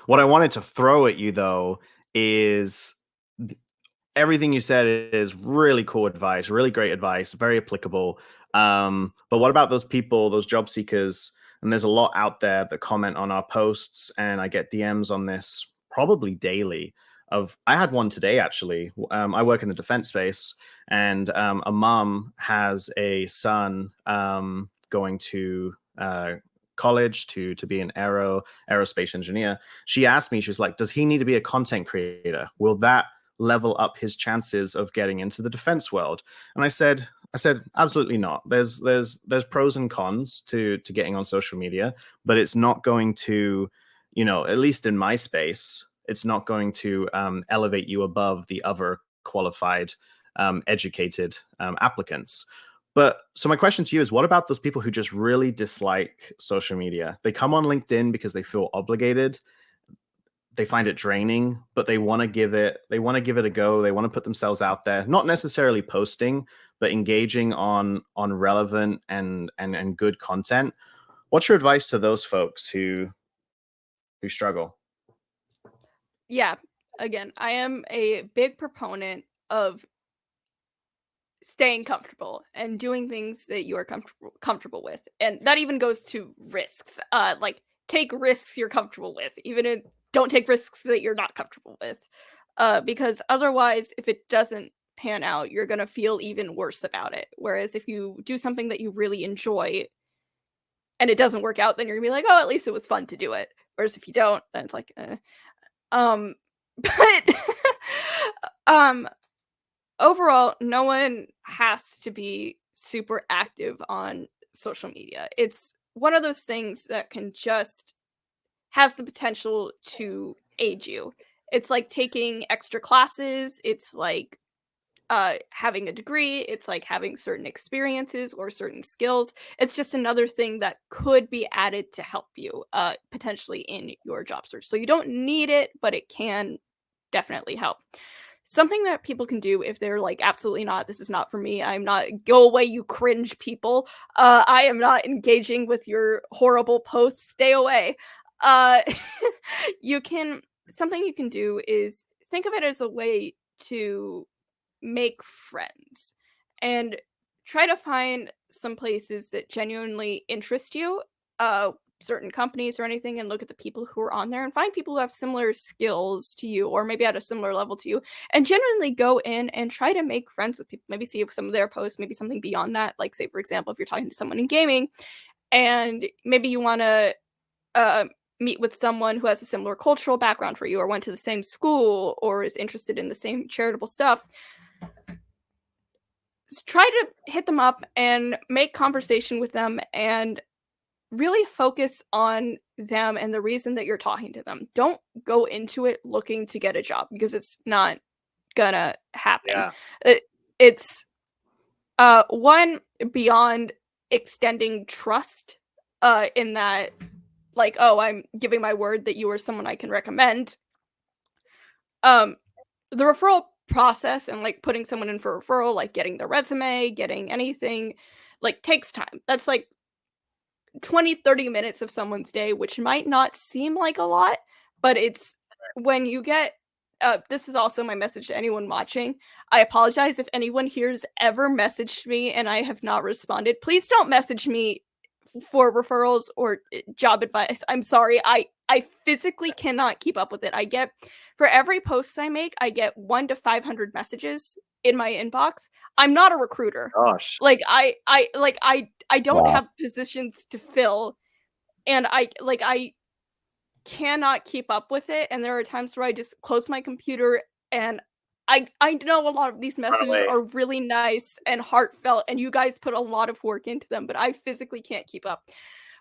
What I wanted to throw at you though is everything you said is really cool advice, really great advice, very applicable. But what about those people, those job seekers? And there's a lot out there that comment on our posts, and I get DMs on this probably daily. Of I had one today actually. I work in the defense space, and a mom has a son going to college to be an aerospace engineer. She asked me, she was like, "Does he need to be a content creator? Will that level up his chances of getting into the defense world?" And I said absolutely not. There's pros and cons to getting on social media, but it's not going to, at least in my space, it's not going to elevate you above the other qualified, educated applicants. But so my question to you is, what about those people who just really dislike social media? They come on LinkedIn because they feel obligated, they find it draining, but they want to give it a go. They want to put themselves out there, not necessarily posting, but engaging on relevant and good content. What's your advice to those folks who struggle? Yeah. Again, I am a big proponent of staying comfortable and doing things that you are comfortable with. And that even goes to risks. Like take risks you're comfortable with, even if don't take risks that you're not comfortable with. Because otherwise, if it doesn't pan out, you're gonna feel even worse about it. Whereas if you do something that you really enjoy and it doesn't work out, then you're gonna be like, oh, at least it was fun to do it. Whereas if you don't, then it's like, eh. Um, but um, overall, no one has to be super active on social media. It's one of those things that can just has the potential to aid you. It's like taking extra classes, it's like having a degree, it's like having certain experiences or certain skills. It's just another thing that could be added to help you potentially in your job search. So you don't need it, but it can definitely help. Something that people can do if they're like, absolutely not, this is not for me. I'm not, go away, you cringe people. I am not engaging with your horrible posts. Stay away. Uh, you can, something you can do is think of it as a way to make friends and try to find some places that genuinely interest you, certain companies or anything, and look at the people who are on there and find people who have similar skills to you or maybe at a similar level to you, and genuinely go in and try to make friends with people. Maybe see if some of their posts, maybe something beyond that, like say for example if you're talking to someone in gaming and maybe you want to uh, meet with someone who has a similar cultural background for you or went to the same school or is interested in the same charitable stuff. Try to hit them up and make conversation with them and really focus on them and the reason that you're talking to them. Don't go into it looking to get a job because it's not gonna happen. Yeah. It, it's one beyond extending trust in that like, oh, I'm giving my word that you are someone I can recommend. Um the referral process and like putting someone in for a referral, like getting their resume, getting anything, like takes time. That's like 20-30 minutes of someone's day, which might not seem like a lot, but it's when you get this is also my message to anyone watching. I apologize if anyone here's ever messaged me and I have not responded. Please don't message me for referrals or job advice. I'm sorry. I physically cannot keep up with it. I get for every post I make, I get 1 to 500 messages in my inbox. I'm not a recruiter. Gosh. I don't Wow. have positions to fill and I cannot keep up with it, and there are times where I just close my computer and I know a lot of these Run messages away. are really nice and heartfelt and you guys put a lot of work into them, but I physically can't keep up.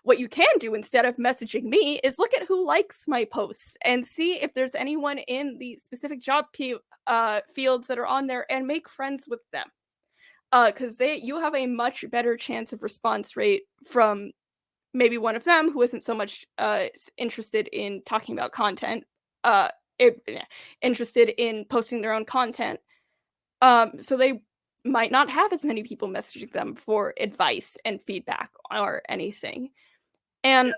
What you can do instead of messaging me is look at who likes my posts and see if there's anyone in the specific fields that are on there and make friends with them. Because they you have a much better chance of response rate from maybe one of them who isn't so much interested in talking about content, uh, interested in posting their own content. So they might not have as many people messaging them for advice and feedback or anything. And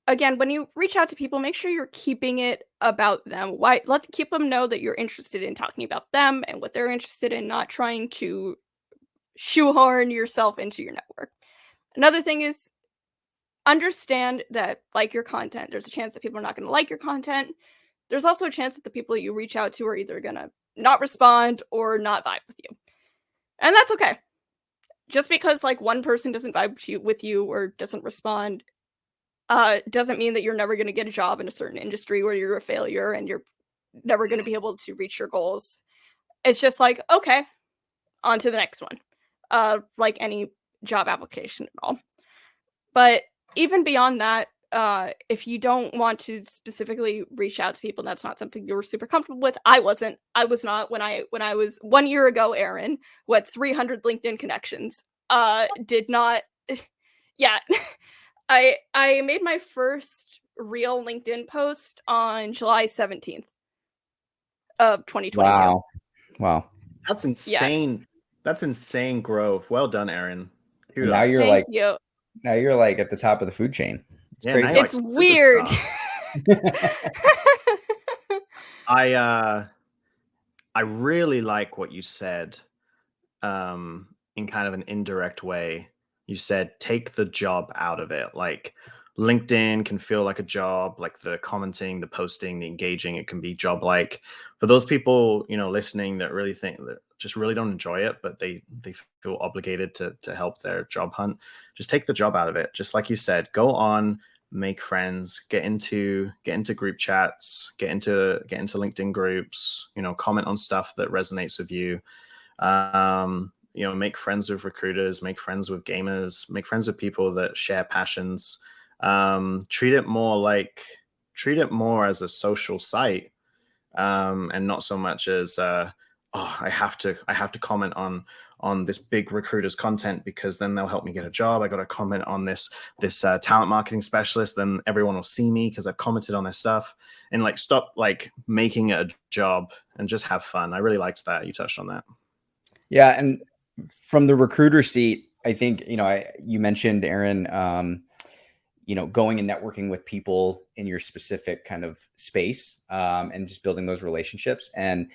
again, when you reach out to people, make sure you're keeping it about them. Why keep them know that you're interested in talking about them and what they're interested in, not trying to shoehorn yourself into your network. Another thing is understand that like your content, there's a chance that people are not going to like your content. There's also a chance that the people that you reach out to are either going to not respond or not vibe with you. And that's okay. Just because like one person doesn't vibe with you or doesn't respond doesn't mean that you're never going to get a job in a certain industry where you're a failure and you're never going to be able to reach your goals. It's just like, okay, on to the next one. Like any job application at all. But even beyond that, if you don't want to specifically reach out to people, that's not something you're super comfortable with. I wasn't. I was not when I was 1 year ago. Aaron, what 300 LinkedIn connections? Did not. Yeah, I made my first real LinkedIn post on July 17th of 2022. Wow. That's Yeah, insane. That's insane growth. Well done, Aaron. And now Kudos. thank you. you're like at the top of the food chain. It's Yeah, now crazy. you're It's like weird. superstar. I I really like what you said in kind of an indirect way. You said take the job out of it. Like LinkedIn can feel like a job, like the commenting, the posting, the engaging, it can be job like. For those people, listening that really think that just really don't enjoy it, but they feel obligated to help their job hunt, just take the job out of it. Just like you said, go on, make friends, get into group chats, get into LinkedIn groups, comment on stuff that resonates with you. Make friends with recruiters, make friends with gamers, make friends with people that share passions. Treat it more as a social site, and not so much as I have to comment on this big recruiter's content because then they'll help me get a job. I got to comment on this talent marketing specialist, then everyone will see me because I've commented on their stuff. And like stop like making it a job and just have fun. I really liked that you touched on that. Yeah, and from the recruiter seat, I think you mentioned, Aaron, going and networking with people in your specific kind of space, and just building those relationships. And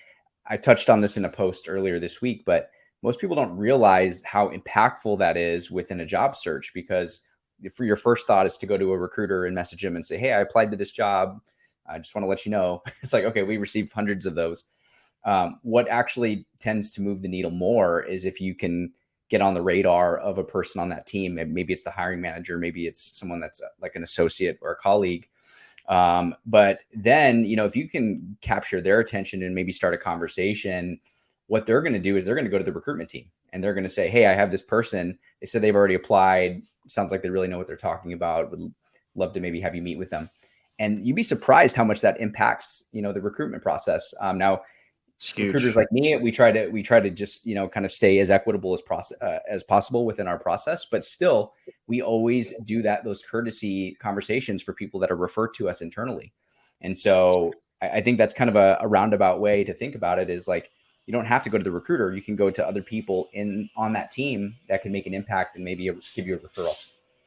I touched on this in a post earlier this week, but most people don't realize how impactful that is within a job search, because if your first thought is to go to a recruiter and message him and say, "Hey, I applied to this job. I just want to let you know." It's like, okay, we received hundreds of those. What actually tends to move the needle more is if you can get on the radar of a person on that team. Maybe it's the hiring manager, maybe it's someone that's like an associate or a colleague. But then, if you can capture their attention and maybe start a conversation, what they're going to do is they're going to go to the recruitment team and they're going to say, "Hey, I have this person. They said they've already applied. Sounds like they really know what they're talking about. Would love to maybe have you meet with them." And you'd be surprised how much that impacts, the recruitment process. Now, recruiters like me, we try to just kind of stay as equitable as possible within our process, but still we always do those courtesy conversations for people that are referred to us internally. And so I think that's kind of a roundabout way to think about it, is like, you don't have to go to the recruiter. You can go to other people on that team that can make an impact and maybe give you a referral.